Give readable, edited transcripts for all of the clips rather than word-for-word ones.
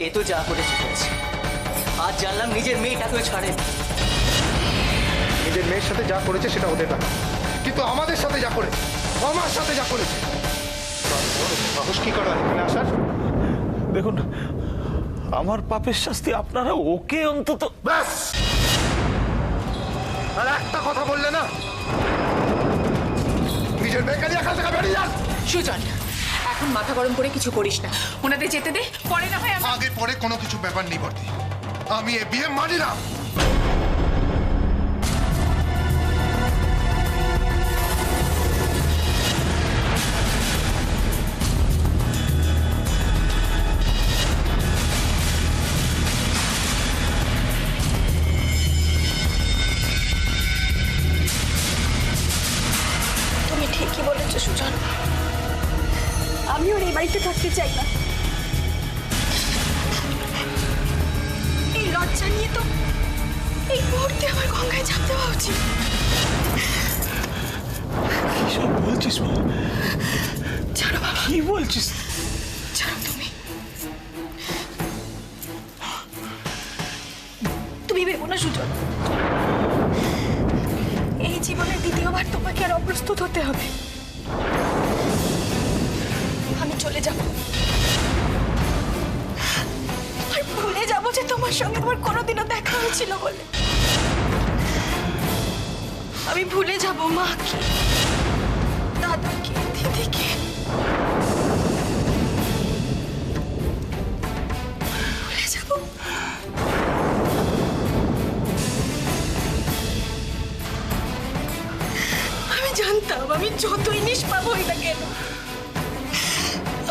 এ তো যা করেছে করেছে। আজ জানলাম নিজের মেয়েটাকেও ছাড়ে। নিজের মেয়ের সাথে যা করেছে সেটা ওদের ব্যাপার, কিন্তু আমাদের সাথে যা করেছে, আমার সাথে যা করেছে, সাহস কি করে এখানে আসার? দেখুন, আমার পাপের শাস্তি আপনারা ওকে অন্তত। ব্যাস, আর একটা কথা বললে না, নিজের মেয়েকে নিয়ে এখান থেকে বেরিয়ে যান। সুজন, এখন মাথা গরম করে কিছু করিস না, ওনাদের যেতে দে, পরে না হয় আগে পরে কোনো কিছু ব্যাপার নেই বর্দি, আমি এ বিয়ে মানি না। তুমি ঠিকই বলেছো সুজন, আমি ওর এই বাড়িতে থাকতে চাই না। এই লজ্জা নিয়ে তো এই মুহূর্তে আমার গঙ্গায় ঝাঁপ দেওয়া উচিত। কি সব বলছিস মা? ছাড়ো বাবা, কি বলছিস? ছাড়ো তুমি। তুমি ভেবো না সুজন, এই জীবনে দ্বিতীয়বার তোমাকে আর অপ্রস্তুত হতে হবে। আমি চলে যাব, আর ভুলে যাবো যে তোমার সঙ্গে আমার কোনোদিনও দেখা হয়েছিল বলে। আমি ভুলে যাব মাকে, দাদাকে, দিদিকে। ভুলে যাব। আমি জানতাম আমি যতই নিষ্পাপ হই না কেন,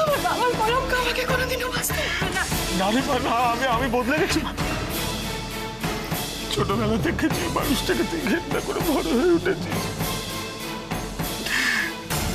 আমার বাবার কলঙ্ক আমাকে কোনোদিনও বাঁচতে দেবে না। না রে মা, না, আমি বদলে গেছি মা। ছোটবেলা থেকে যে মানুষটাকে তুই ঘেন্না করে বড় হয়ে উঠেছিস,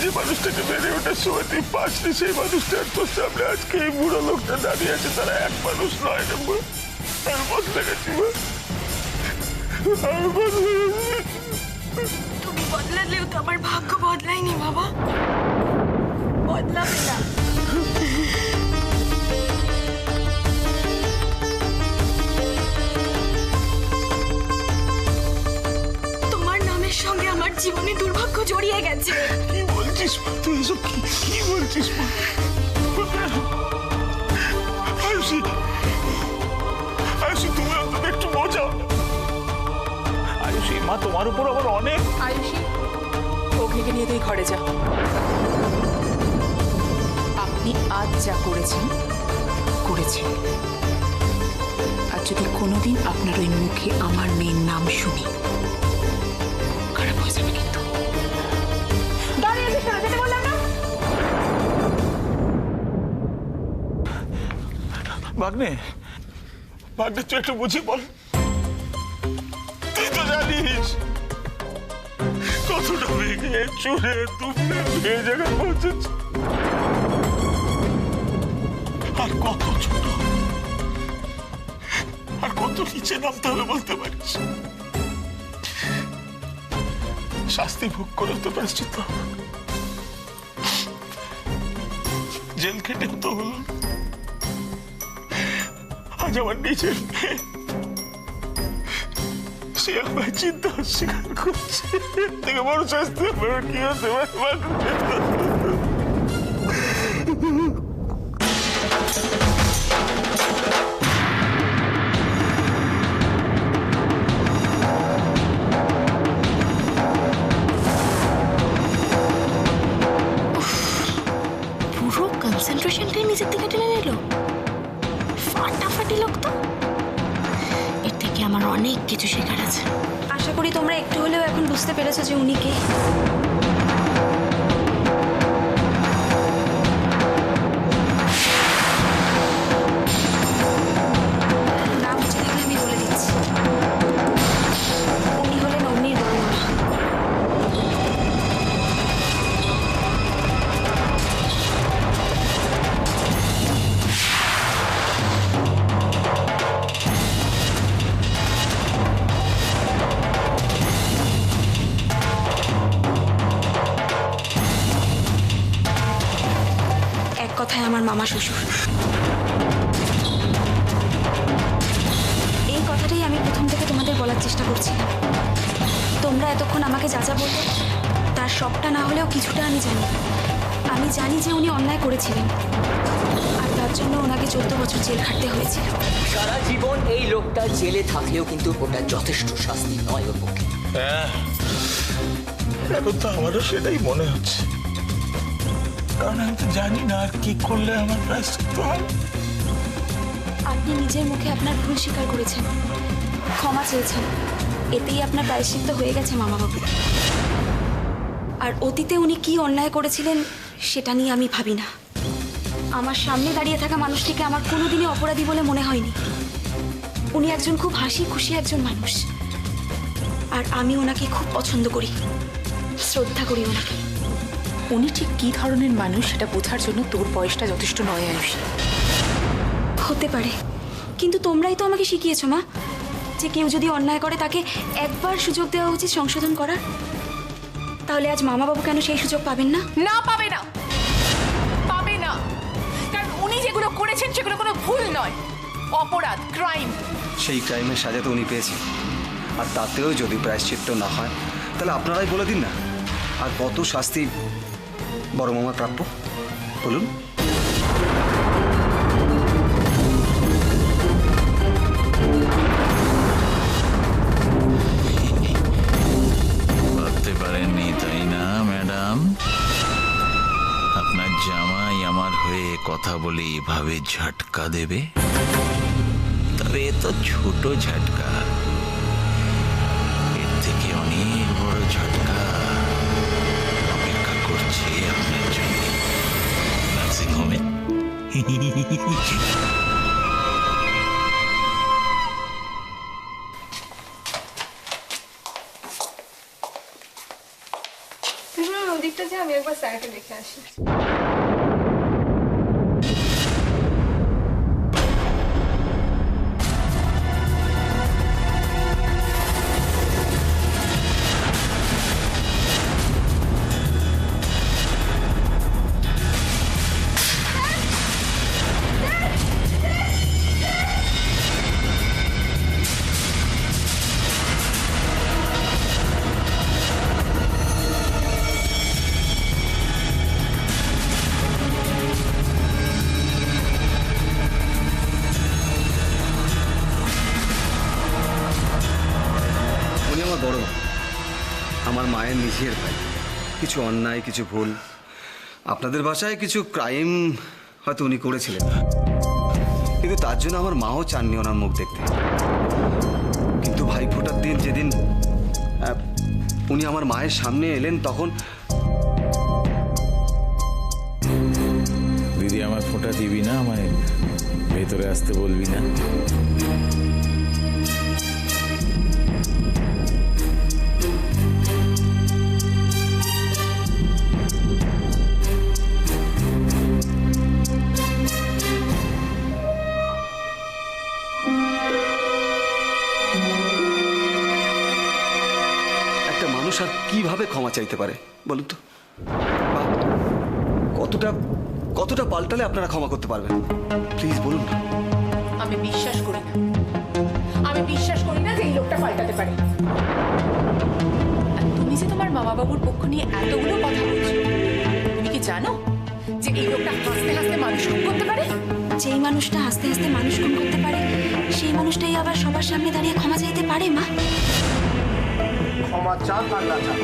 যে মানুষটাকে বেড়ে ওঠার সময় তুই পাসনি, সেই মানুষটা তোর সামনে আজকে এই বুড়ো লোকটা দাঁড়িয়ে আছে, তারা এক মানুষ নয় রে মা। আমি বদলে গেছি মা, আমি বদলে গেছি। তুমি বদলালেও তো আমার ভাগ্য বদলায়নি বাবা, বদলাবে না। তোমার নামের সঙ্গে আমার জীবনে দুর্ভাগ্য জড়িয়ে গেছে। কি বলছিস মা? তুই এসব কি বলছিস মা? আয়ুষী, আয়ুষী, তুমি অন্তত একটু বোঝাও না। আয়ুষী মা, তোমার উপর আবার অনেক। আয়ুষী, অগ্নিকে নিয়ে তুই ঘরে যা। আপনি আজ যা করেছেন করেছেন, আর যদি কোনোদিন আপনার ওই মুখে আমার মেয়ের নাম শুনি, খারাপ হয়ে যাবে কিন্তু। ভাগ্নে, ভাগ্নে, তুই একটু বুঝি বল। তুই তো জানিস কতটা ভেঙে চুরে দুমড়ে এই জায়গায় পৌঁছেছে, আর কত ছোট, আর কত নিচে নামতে হবে বলতে পারিস। শাস্তি ভোগ করে তো প্রায়শ্চিত্ত, জেল খেটেও তো হলো। আজ আমার নিজের মেয়ে, সে আমার চিন্তা অস্বীকার করছে। এর থেকে বড় শাস্তি আমার কি হতে পারে? পুরো কনসেন্ট্রেশনটাই নিজের দিকে টেনে নিল। ফাটাফাটি লোক তো, এর থেকে আমার অনেক কিছু শেখার আছে। আশা করি তোমরা একটু হলেও এখন বুঝতে পেরেছো যে উনি কে। নাম হচ্ছে দেখলে আমি বলে দিচ্ছি, উনি হলেন অগ্নির বড় মা। কথায় আমার মামা শ্বশুর। চেষ্টা করছিলাম। তোমরা এতক্ষণ আমাকে যা যা বললে তার সবটা না হলেও কিছুটা আমি জানি। আমি জানি যে উনি অন্যায় করেছিলেন, আর তার জন্য ওনাকে 14 বছর জেল খাটতে হয়েছিল। সারা জীবন এই লোকটা জেলে থাকলেও কিন্তু ওটা যথেষ্ট শাস্তি নয় ওর পক্ষে। হ্যাঁ, এখন তো আমারও সেটাই মনে হচ্ছে, কারণ আমি তো জানি না আর কি করলে আমার প্রায়শ্চিত্ত হবে। আপনি নিজের মুখে আপনার ভুল স্বীকার করেছেন, ক্ষমা চেয়েছেন, এতেই আপনার প্রায়শ্চিত্ত হয়ে গেছে মামাবাবু। আর অতীতে উনি কি অন্যায় করেছিলেন সেটা নিয়ে আমি ভাবি না। আমার সামনে দাঁড়িয়ে থাকা মানুষটিকে আমার কোনোদিনই অপরাধী বলে মনে হয়নি। উনি একজন খুব হাসি খুশি একজন মানুষ, আর আমি ওনাকে খুব পছন্দ করি, শ্রদ্ধা করি ওনাকে। উনি ঠিক কী ধরনের মানুষ সেটা বোঝার জন্য তোর বয়সটা যথেষ্ট নয় আয়ুষী। হতে পারে, কিন্তু তোমরাই তো আমাকে শিখিয়েছো মা, যে কেউ যদি অন্যায় করে তাকে একবার সুযোগ দেওয়া উচিত সংশোধন করার। তাহলে আজ মামাবাবু কেন সেই সুযোগ পাবেন না? না, পাবে না, পাবে না, কারণ উনি যেগুলো করেছেন সেগুলো কোনো ভুল নয়, অপরাধ, ক্রাইম। সেই ক্রাইমের সাজা তো উনি পেয়েছেন, আর তাতেও যদি প্রায়শ্চিত্ত না হয় তাহলে আপনারাই বলে দিন না আর কত শাস্তি বড় মামার প্রাপ্য বলুন। ভাবতে পারেননি তাই না ম্যাডাম? আপনার জামাই আমার হয়ে কথা বলে এভাবে ঝটকা দেবে? তবে এ তো ছোট ঝটকা, এর থেকে অনেক বড় ঝটকা অপেক্ষা করছে আপনার জন্য নার্সিংহোমে। ওদিকটা যে আমি একবার স্যারকে দেখে আসি। উনি আমার বড় মা, আমার মায়ের নিজের ভাই। কিছু অন্যায়, কিছু ভুল, আপনাদের বাসায় কিছু ক্রাইম হয়তো উনি করেছিলেন, কিন্তু তার জন্য আমার মাও চাননি ওনার মুখ দেখতে। কিন্তু ভাইফোঁটার দিন যেদিন উনি আমার মায়ের সামনে এলেন তখন দিদি আমার ফোঁটা দিবি না, আমায় ভেতরে আসতে বলবি না? একটা মানুষ আর কিভাবে ক্ষমা চাইতে পারে বলুন তো? বা কতটা কতটা পাল্টালে আপনারা ক্ষমা করতে পারবেন প্লিজ বলুন না। আমি বিশ্বাস করি না, আমি বিশ্বাস করি না যে এই লোকটা পাল্টাতে পারে। আর তুমি যে তোমার মামাবাবুর পক্ষ নিয়ে এতগুলো কথা বলছো, তুমি কি জানো যে এই লোকটা হাসতে হাসতে মানুষ খুন করতে পারে? যেই মানুষটা হাসতে হাসতে মানুষ খুন করতে পারে সেই মানুষটাই আবার সবার সামনে দাঁড়িয়ে ক্ষমা চাইতে পারে মা। ক্ষমা চান আর না চান,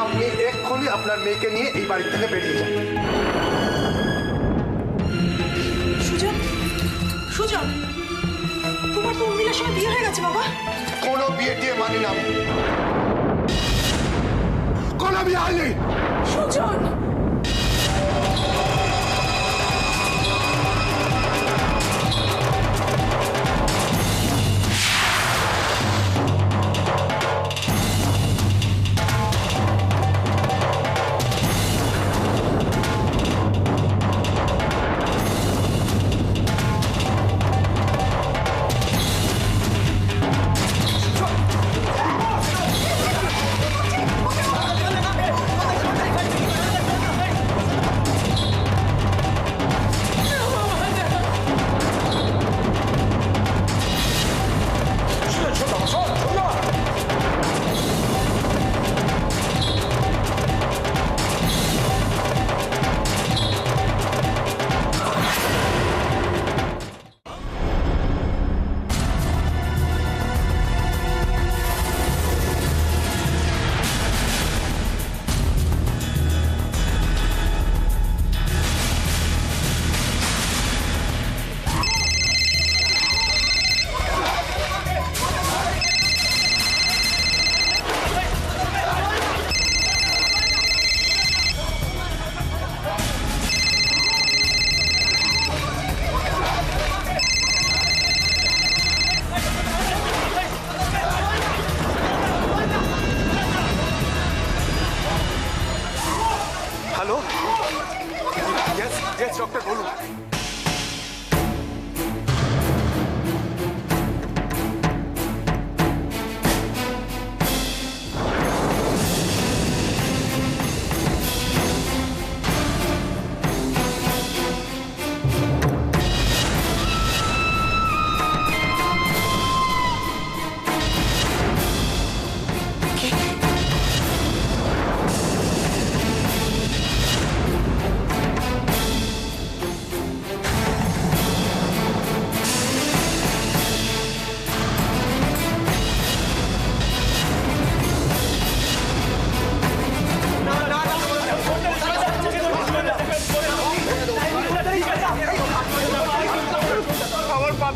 আপনি এক্ষুনি আপনার মেয়েকে নিয়ে এই বাড়ি থেকে বেরিয়ে যান। সুজন, সুজন, তোমার তো উর্মিলার সঙ্গে বিয়ে হয়ে গেছে বাবা। কোনো বিয়ে দিয়ে মানি না, কোনো বিয়ে হয়নি। সুজন,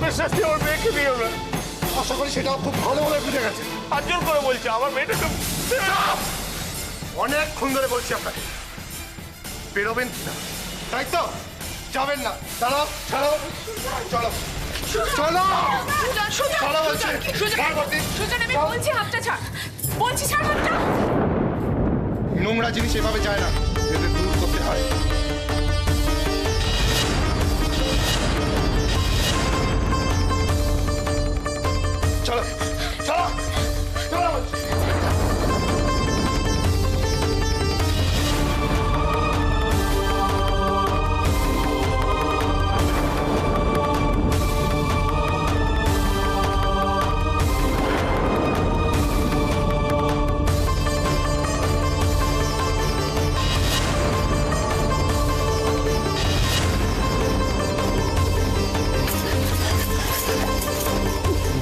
পাপের শাস্তি আমার মেয়েকে দিও না। আশা করি সেটাও খুব ভালোভাবে বুঝে গেছে। হাত জোর করে বলছি আমার মেয়েটাকে অনেকক্ষণ ধরে বলছি আপনাকে বেরোবেন কিনা, তাই তো? যাবেন না? দাঁড়াও, ছাড়ো, চলো চলো, ছাড়ো বলছি। সুজন, আমি বলছি হাতটা ছাড়, বলছি ছাড় হাতটা। নোংরা জিনিস এভাবে যায় না, এদের দূর করতে হয়। চলো চলো চলো বলছি।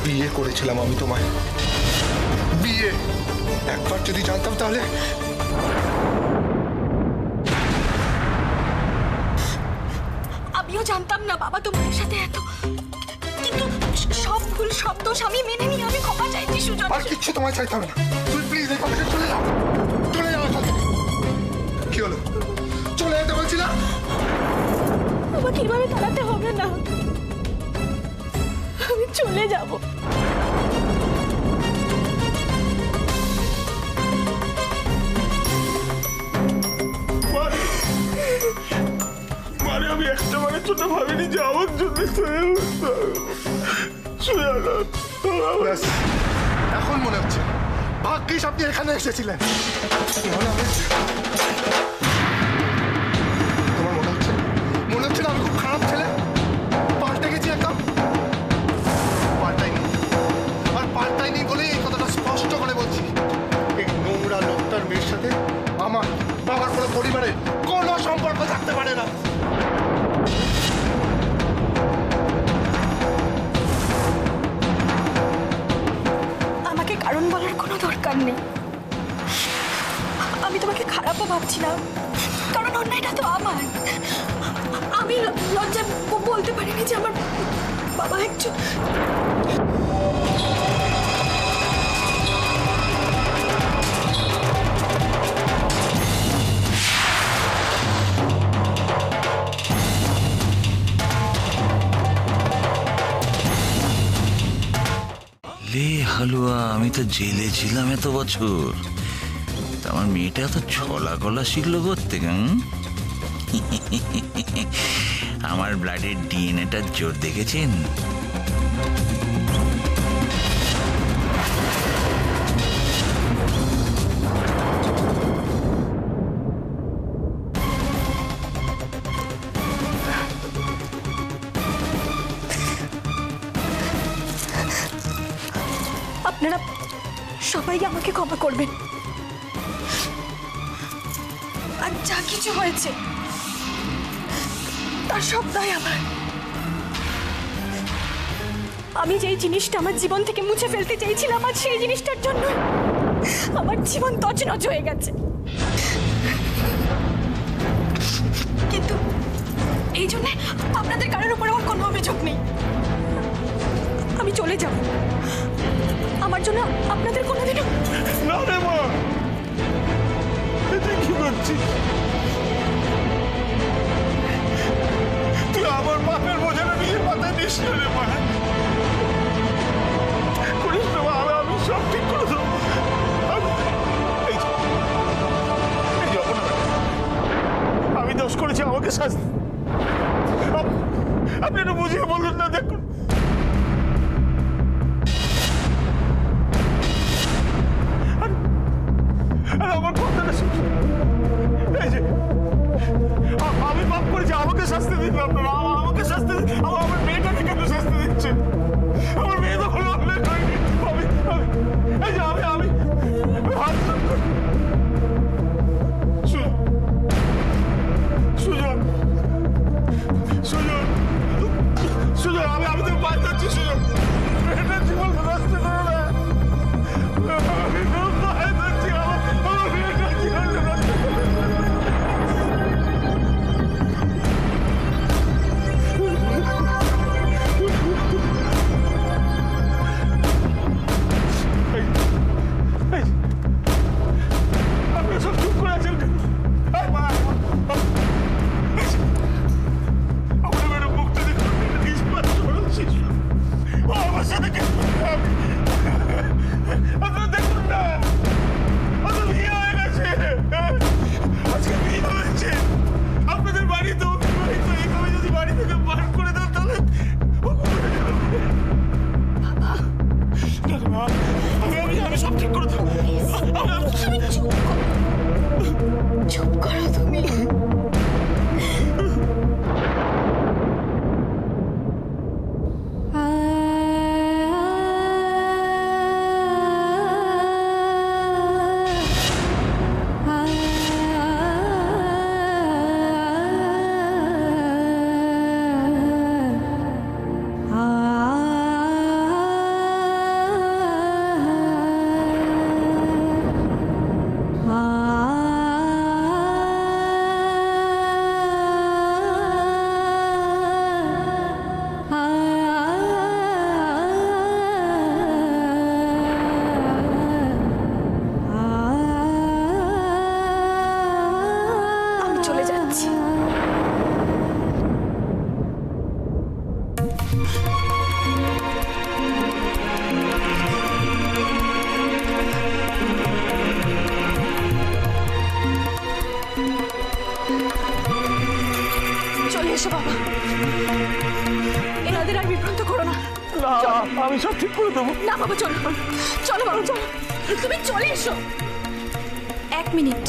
বিয়ে করেছিলাম আমি তোমায়, বিয়ে। একবার যদি জানতাম তাহলে আমিও জানতাম না বাবা তোমাদের সাথে এত, কিন্তু সব ভুল সব দোষ আমি মেনে নিয়ে আমি ক্ষমা চাইছি সুজন। আর কিচ্ছু তোমায় চাইতে হবে না। তুমি প্লিজ এখান থেকে চলে যাও, চলে যাও এখান থেকে। কি হলো? চলে যেতে বলছি না? আমাকে এভাবে তাড়াতে হবে না, আমি চলে যাব। মানে আমি একটা মানে ছোট ভাবিনি যে আমার জন্য ব্যাস, এখন মনে হচ্ছে ভাগ্যিস আপনি এখানে এসেছিলেন। নাহলে তোমার মনে হচ্ছে না আমি খুব খারাপ ছেলে? পাল্টে গেছি একদম? পাল্টাইনি, আর পাল্টাইনি বলেই এই কথাটা স্পষ্ট করে বলছি। এই নোংরা লোকটার মেয়ের সাথে আমার বাবার কোনো পরিবারের কোনো সম্পর্ক থাকতে পারে না। আমাকে কারণ বলার কোনো দরকার নেই। আমি তোমাকে খারাপও ভাবছি না, কারণ অন্যায়টা তো আমার। আমি লজ্জা বলতে পারিনি যে আমার বাবা একজন। লে হালুয়া, আমি তো জেলে ছিলাম এত বছর, তা আমার মেয়েটা এত ছলা গলা শিখলো করতে। আমার ব্লাডের ডিএনএটার জোর দেখেছেন? আপনারা সবাই আমাকে ক্ষমা করবেন, আর যা কিছু হয়েছে তার সব দায় আমার। আমি যেই জিনিসটা আমার জীবন থেকে মুছে ফেলতে চাইছিলাম, আর সেই জিনিসটার জন্য আমার জীবন তছনছ হয়ে গেছে। কিন্তু এই জন্য আপনাদের কারোর উপর আমার কোনো অভিযোগ নেই। আমি চলে যাব, আমার জন্য আপনাদের কোনোদিনও। না রে মা, এটা কি করছিস? তুই আমার বাপের বোঝাটা নিজের মাথায় নিস না রে মা। করিস না মা, আমি সব ঠিক করে দেবো। আমি দোষ করেছি, আমাকে শাস্তি। আপনি একটু বুঝিয়ে বলুন না। দেখুন, আমার কথাটা শুনুন। এই যে আমি পাপ করেছি, আমাকে শাস্তি দিন আপনারা, আমাকে শাস্তি দিন। আমার মেয়েটাকে কেন শাস্তি দিচ্ছেন? আমার মেয়ে তো কোনো অন্যায় করেনি। এই যে আমি হাত সুজন, আমি তো পাই যাচ্ছি। সুজন, মেয়েটার জীবন নষ্ট করো না। আমি তো পাই যাচ্ছি, আমার মেয়েটার জীবন নষ্ট করো না। চলে এসো বাবা, এনাদের আর বিভ্রান্ত করো না। আমি সব ঠিক করে দেবো। না বাবা, চলো চলো বাবা, চলো, তুমি চলে এসো। 1 মিনিট।